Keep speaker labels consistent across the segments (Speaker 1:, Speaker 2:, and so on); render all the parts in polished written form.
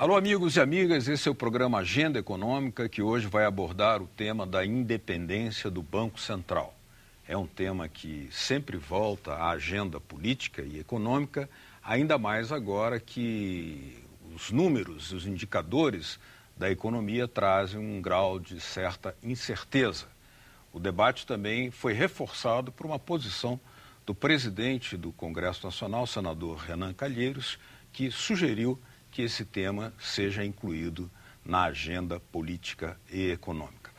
Speaker 1: Alô, amigos e amigas, esse é o programa Agenda Econômica, que hoje vai abordar o tema da independência do Banco Central. É um tema que sempre volta à agenda política e econômica, ainda mais agora que os números, os indicadores da economia trazem um grau de certa incerteza. O debate também foi reforçado por uma posição do presidente do Congresso Nacional, senador Renan Calheiros, que sugeriu que esse tema seja incluído na agenda política e econômica.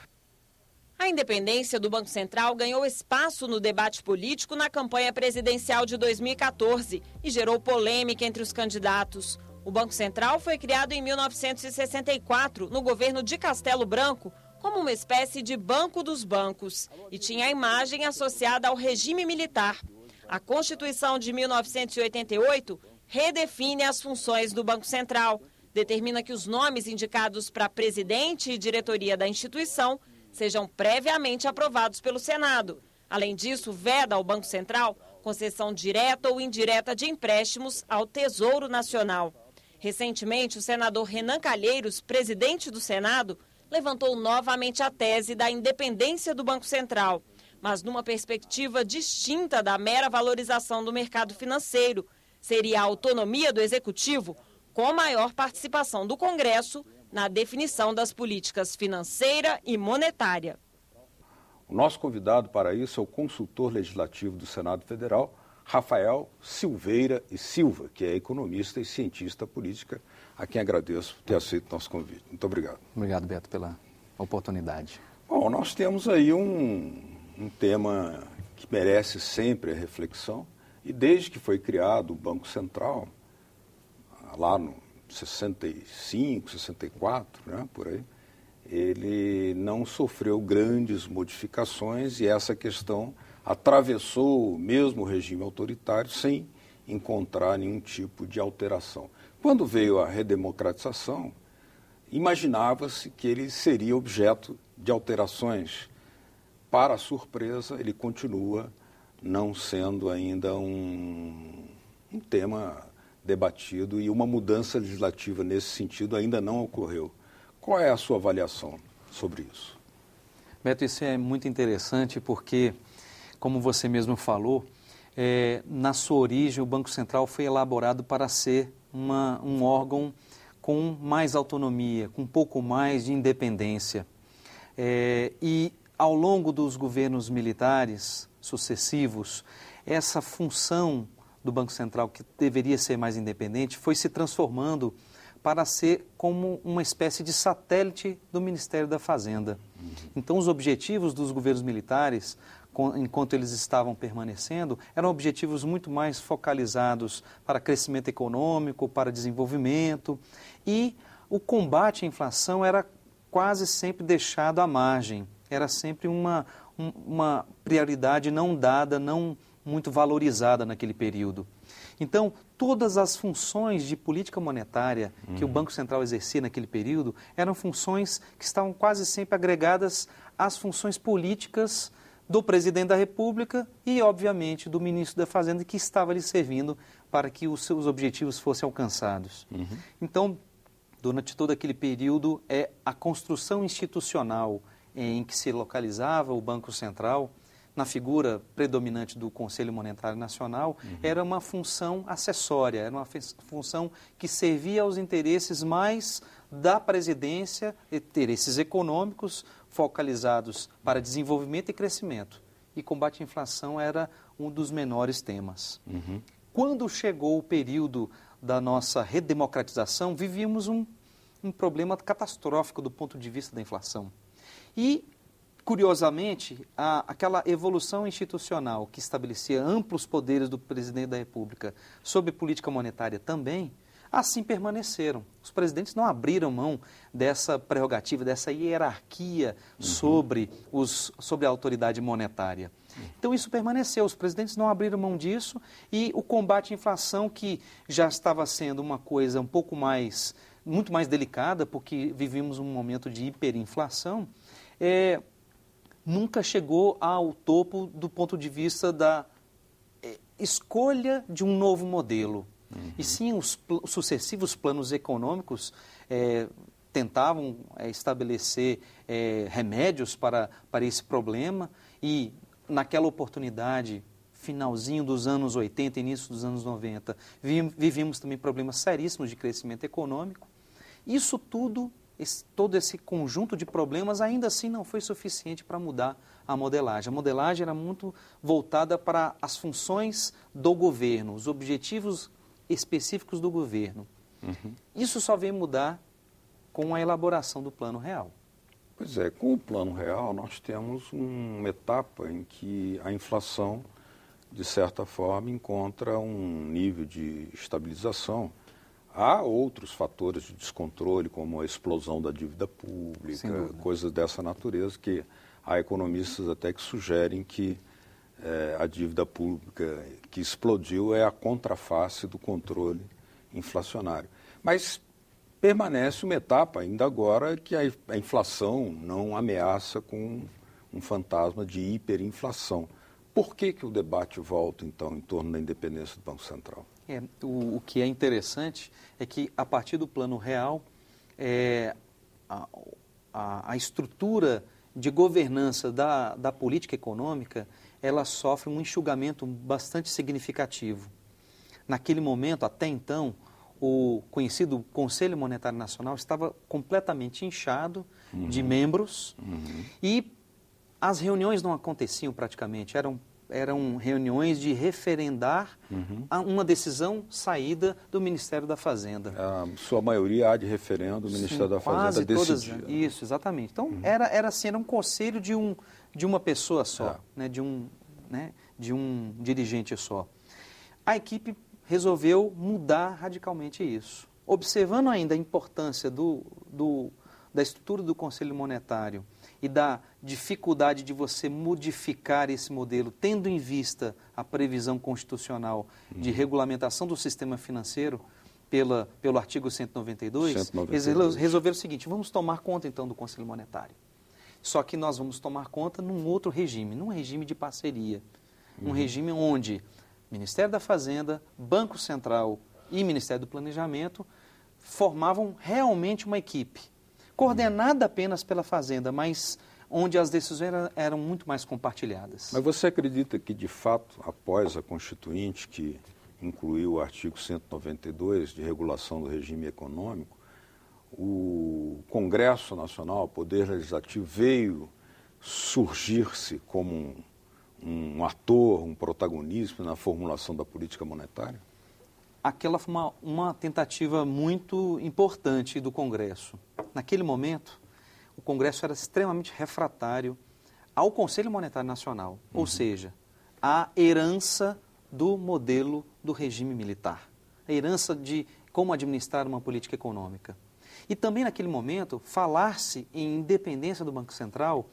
Speaker 2: A independência do Banco Central ganhou espaço no debate político na campanha presidencial de 2014 e gerou polêmica entre os candidatos. O Banco Central foi criado em 1964, no governo de Castelo Branco, como uma espécie de banco dos bancos e tinha a imagem associada ao regime militar. A Constituição de 1988 redefine as funções do Banco Central, determina que os nomes indicados para presidente e diretoria da instituição sejam previamente aprovados pelo Senado. Além disso, veda ao Banco Central concessão direta ou indireta de empréstimos ao Tesouro Nacional. Recentemente, o senador Renan Calheiros, presidente do Senado, levantou novamente a tese da independência do Banco Central, mas numa perspectiva distinta da mera valorização do mercado financeiro. Seria a autonomia do Executivo com maior participação do Congresso na definição das políticas financeira e monetária.
Speaker 1: O nosso convidado para isso é o consultor legislativo do Senado Federal, Rafael Silveira e Silva, que é economista e cientista política, a quem agradeço por ter aceito o nosso convite. Muito obrigado.
Speaker 3: Obrigado, Beto, pela oportunidade.
Speaker 1: Bom, nós temos aí um tema que merece sempre a reflexão, e desde que foi criado o Banco Central, lá no 65, 64, né, por aí, ele não sofreu grandes modificações e essa questão atravessou mesmo o regime autoritário sem encontrar nenhum tipo de alteração. Quando veio a redemocratização, imaginava-se que ele seria objeto de alterações. Para a surpresa, ele continua não sendo ainda um tema debatido e uma mudança legislativa nesse sentido ainda não ocorreu. Qual é a sua avaliação sobre isso?
Speaker 3: Beto, isso é muito interessante porque, como você mesmo falou, na sua origem o Banco Central foi elaborado para ser um órgão com mais autonomia, com um pouco mais de independência. E ao longo dos governos militares sucessivos, essa função do Banco Central, que deveria ser mais independente, foi se transformando para ser como uma espécie de satélite do Ministério da Fazenda. Então, os objetivos dos governos militares, enquanto eles estavam permanecendo, eram objetivos muito mais focalizados para crescimento econômico, para desenvolvimento, e o combate à inflação era quase sempre deixado à margem, era sempre uma prioridade não dada, não muito valorizada naquele período. Então, todas as funções de política monetária que o Banco Central exercia naquele período eram funções que estavam quase sempre agregadas às funções políticas do presidente da República e, obviamente, do ministro da Fazenda, que estava lhe servindo para que os seus objetivos fossem alcançados. Então, durante todo aquele período, a construção institucional em que se localizava o Banco Central, na figura predominante do Conselho Monetário Nacional, era uma função acessória, era uma função que servia aos interesses mais da presidência, interesses econômicos focalizados para desenvolvimento e crescimento. E combate à inflação era um dos menores temas. Quando chegou o período da nossa redemocratização, vivíamos um problema catastrófico do ponto de vista da inflação. E, curiosamente, aquela evolução institucional que estabelecia amplos poderes do presidente da República sobre política monetária também, assim permaneceram. Os presidentes não abriram mão dessa prerrogativa, dessa hierarquia sobre a autoridade monetária. Então, isso permaneceu. Os presidentes não abriram mão disso e o combate à inflação, que já estava sendo uma coisa muito mais delicada, porque vivíamos um momento de hiperinflação, nunca chegou ao topo do ponto de vista da escolha de um novo modelo. e sim os sucessivos planos econômicos tentavam estabelecer remédios para esse problema, e naquela oportunidade, finalzinho dos anos 80, início dos anos 90, vivíamos também problemas seríssimos de crescimento econômico. Isso tudo, todo esse conjunto de problemas, ainda assim não foi suficiente para mudar a modelagem. A modelagem era muito voltada para as funções do governo, os objetivos específicos do governo. Isso só veio mudar com a elaboração do Plano Real.
Speaker 1: Pois é, com o Plano Real nós temos uma etapa em que a inflação, de certa forma, encontra um nível de estabilização. Há outros fatores de descontrole, como a explosão da dívida pública, coisas dessa natureza, que há economistas até que sugerem que a dívida pública que explodiu é a contraface do controle inflacionário. Mas permanece uma etapa ainda agora que a inflação não ameaça com um fantasma de hiperinflação. Por que o debate volta, então, em torno da independência do Banco Central?
Speaker 3: O que é interessante é que, a partir do Plano Real, a estrutura de governança da política econômica, ela sofre um enxugamento bastante significativo. Naquele momento, até então, o conhecido Conselho Monetário Nacional estava completamente inchado de membros e as reuniões não aconteciam praticamente, eram reuniões de referendar uma decisão saída do Ministério da Fazenda.
Speaker 1: A sua maioria há de referendo, o Ministério da Fazenda decidia.
Speaker 3: Todas, isso, exatamente. Então, era um conselho de uma pessoa só, né, de um dirigente só. A equipe resolveu mudar radicalmente isso. Observando ainda a importância da estrutura do Conselho Monetário e da dificuldade de você modificar esse modelo, tendo em vista a previsão constitucional de regulamentação do sistema financeiro pelo artigo 192, eles resolveram o seguinte: vamos tomar conta então do Conselho Monetário. Só que nós vamos tomar conta num outro regime, num regime de parceria, um regime onde Ministério da Fazenda, Banco Central e Ministério do Planejamento formavam realmente uma equipe, coordenada apenas pela Fazenda, mas onde as decisões eram muito mais compartilhadas.
Speaker 1: Mas você acredita que, de fato, após a Constituinte, que incluiu o artigo 192 de regulação do regime econômico, o Congresso Nacional, o Poder Legislativo, veio surgir-se como um ator, um protagonista na formulação da política monetária?
Speaker 3: Aquela foi uma tentativa muito importante do Congresso. Naquele momento, o Congresso era extremamente refratário ao Conselho Monetário Nacional, ou seja, à herança do modelo do regime militar, a herança de como administrar uma política econômica. E também naquele momento, falar-se em independência do Banco Central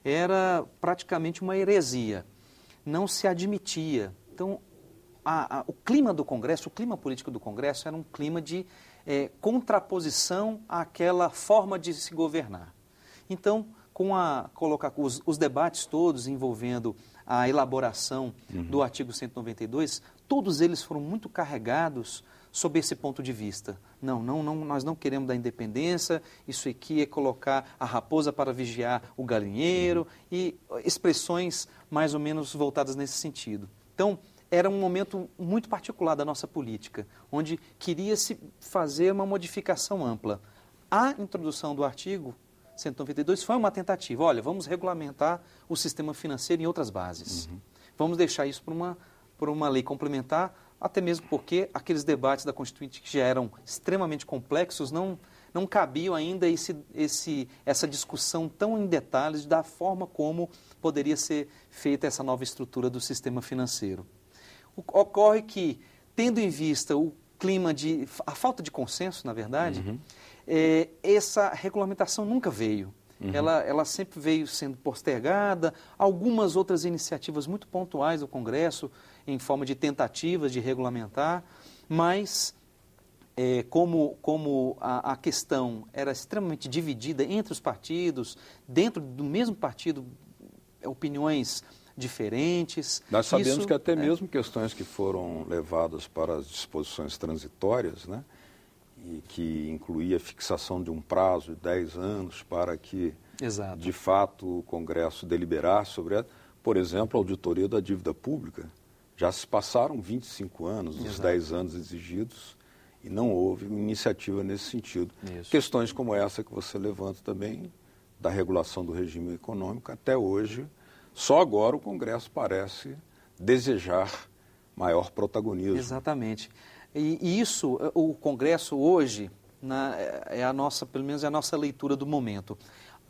Speaker 3: era praticamente uma heresia, não se admitia. Então, o clima do Congresso, o clima político do Congresso era um clima de contraposição àquela forma de se governar. Então, colocar os debates todos envolvendo a elaboração do artigo 192, todos eles foram muito carregados sob esse ponto de vista. Não, nós não queremos da independência, isso aqui é colocar a raposa para vigiar o galinheiro, e expressões mais ou menos voltadas nesse sentido. Então, era um momento muito particular da nossa política, onde queria-se fazer uma modificação ampla. A introdução do artigo 192 foi uma tentativa. Olha, vamos regulamentar o sistema financeiro em outras bases. Vamos deixar isso por uma lei complementar, até mesmo porque aqueles debates da Constituinte que já eram extremamente complexos não cabiam ainda essa discussão tão em detalhes da forma como poderia ser feita essa nova estrutura do sistema financeiro. Ocorre que, tendo em vista o clima a falta de consenso, na verdade, essa regulamentação nunca veio. Ela sempre veio sendo postergada, algumas outras iniciativas muito pontuais do Congresso, em forma de tentativas de regulamentar, mas como a questão era extremamente dividida entre os partidos, dentro do mesmo partido, opiniões diferentes.
Speaker 1: Nós sabemos que até mesmo questões que foram levadas para as disposições transitórias, né, e que incluía a fixação de um prazo de 10 anos para que,
Speaker 3: Exato.
Speaker 1: de fato, o Congresso deliberasse sobre ela. Por exemplo, a auditoria da dívida pública. Já se passaram 25 anos dos 10 anos exigidos e não houve iniciativa nesse sentido.
Speaker 3: Isso.
Speaker 1: Questões como essa que você levanta também, da regulação do regime econômico, até hoje, só agora o Congresso parece desejar maior protagonismo.
Speaker 3: Exatamente. E isso, o Congresso hoje, é a nossa, pelo menos é a nossa leitura do momento.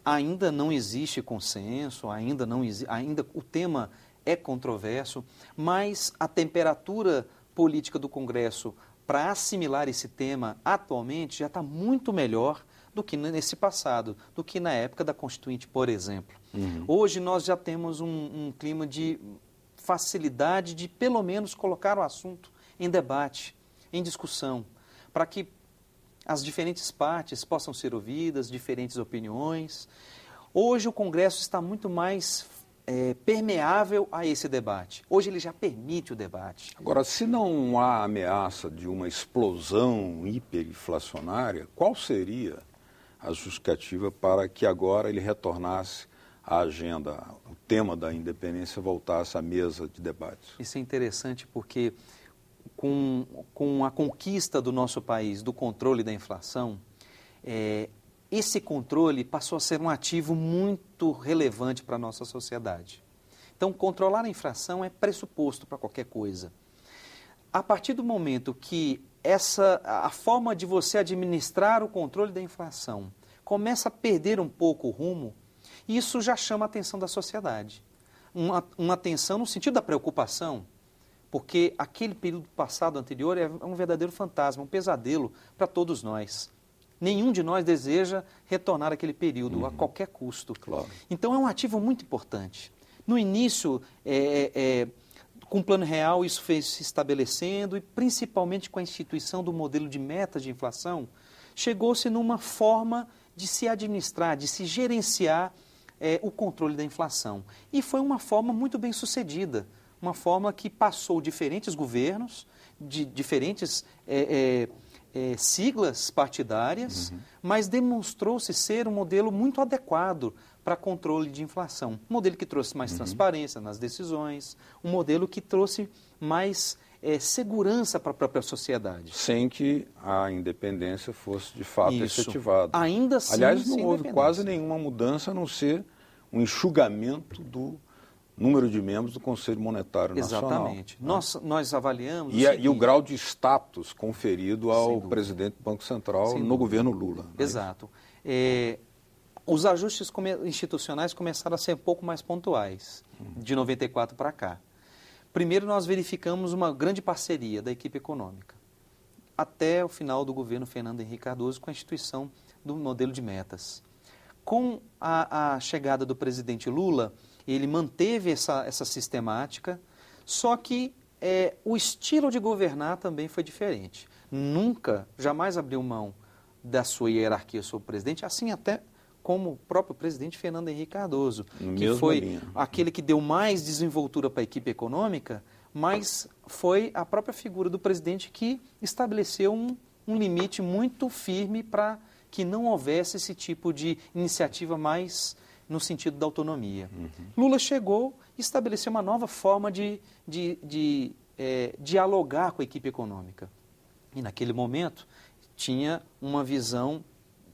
Speaker 3: Ainda não existe consenso, ainda o tema é controverso, mas a temperatura política do Congresso para assimilar esse tema atualmente já está muito melhor do que nesse passado, do que na época da Constituinte, por exemplo. Hoje nós já temos um clima de facilidade de, pelo menos, colocar o assunto em debate, em discussão, para que as diferentes partes possam ser ouvidas, diferentes opiniões. Hoje o Congresso está muito mais permeável a esse debate. Hoje ele já permite o debate.
Speaker 1: Agora, se não há ameaça de uma explosão hiperinflacionária, qual seria a justificativa para que agora ele retornasse à agenda, o tema da independência voltasse à mesa de debates?
Speaker 3: Isso é interessante porque com a conquista do nosso país do controle da inflação, esse controle passou a ser um ativo muito relevante para a nossa sociedade. Então, controlar a inflação é pressuposto para qualquer coisa. A partir do momento que a forma de você administrar o controle da inflação começa a perder um pouco o rumo, isso já chama a atenção da sociedade. Uma atenção no sentido da preocupação, porque aquele período passado anterior é um verdadeiro fantasma, um pesadelo para todos nós. Nenhum de nós deseja retornar àquele período a qualquer custo.
Speaker 1: Claro.
Speaker 3: Então é um ativo muito importante. No início, com o Plano Real, isso foi se estabelecendo e principalmente com a instituição do modelo de metas de inflação, chegou-se numa forma de se administrar, de se gerenciar o controle da inflação. E foi uma forma muito bem sucedida, uma forma que passou diferentes governos, de diferentes siglas partidárias, mas demonstrou-se ser um modelo muito adequado para controle de inflação. Um modelo que trouxe mais transparência nas decisões, um modelo que trouxe mais segurança para a própria sociedade.
Speaker 1: Sem que a independência fosse de fato efetivada.
Speaker 3: Ainda assim,
Speaker 1: aliás, não houve quase nenhuma mudança a não ser um enxugamento do número de membros do Conselho Monetário Nacional.
Speaker 3: Exatamente. Nós avaliamos...
Speaker 1: E o grau de status conferido ao presidente do Banco Central no governo Lula.
Speaker 3: Exato. Os ajustes institucionais começaram a ser um pouco mais pontuais, de 94 para cá. Primeiro, nós verificamos uma grande parceria da equipe econômica, até o final do governo Fernando Henrique Cardoso, com a instituição do modelo de metas. Com a chegada do presidente Lula, ele manteve essa sistemática, só que o estilo de governar também foi diferente. Jamais abriu mão da sua hierarquia sobre o presidente, assim até como o próprio presidente Fernando Henrique Cardoso, que foi aquele que deu mais desenvoltura para a equipe econômica, mas foi a própria figura do presidente que estabeleceu um limite muito firme para que não houvesse esse tipo de iniciativa mais no sentido da autonomia. Lula chegou e estabeleceu uma nova forma de dialogar com a equipe econômica. E naquele momento tinha uma visão,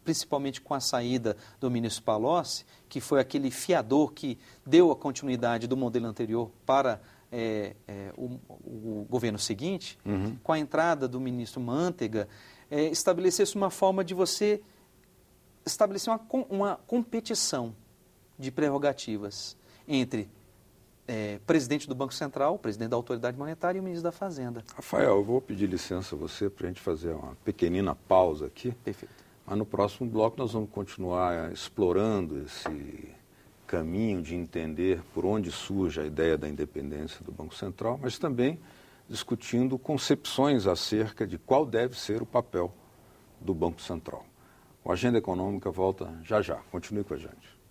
Speaker 3: principalmente com a saída do ministro Palocci, que foi aquele fiador que deu a continuidade do modelo anterior para o governo seguinte, com a entrada do ministro Mantega, estabelecesse uma forma de você estabelecer uma competição de prerrogativas entre presidente do Banco Central, presidente da Autoridade Monetária e o ministro da Fazenda.
Speaker 1: Rafael, eu vou pedir licença a você para a gente fazer uma pequenina pausa aqui.
Speaker 3: Perfeito.
Speaker 1: Mas no próximo bloco nós vamos continuar explorando esse caminho de entender por onde surge a ideia da independência do Banco Central, mas também discutindo concepções acerca de qual deve ser o papel do Banco Central. O Agenda Econômica volta já já. Continue com a gente.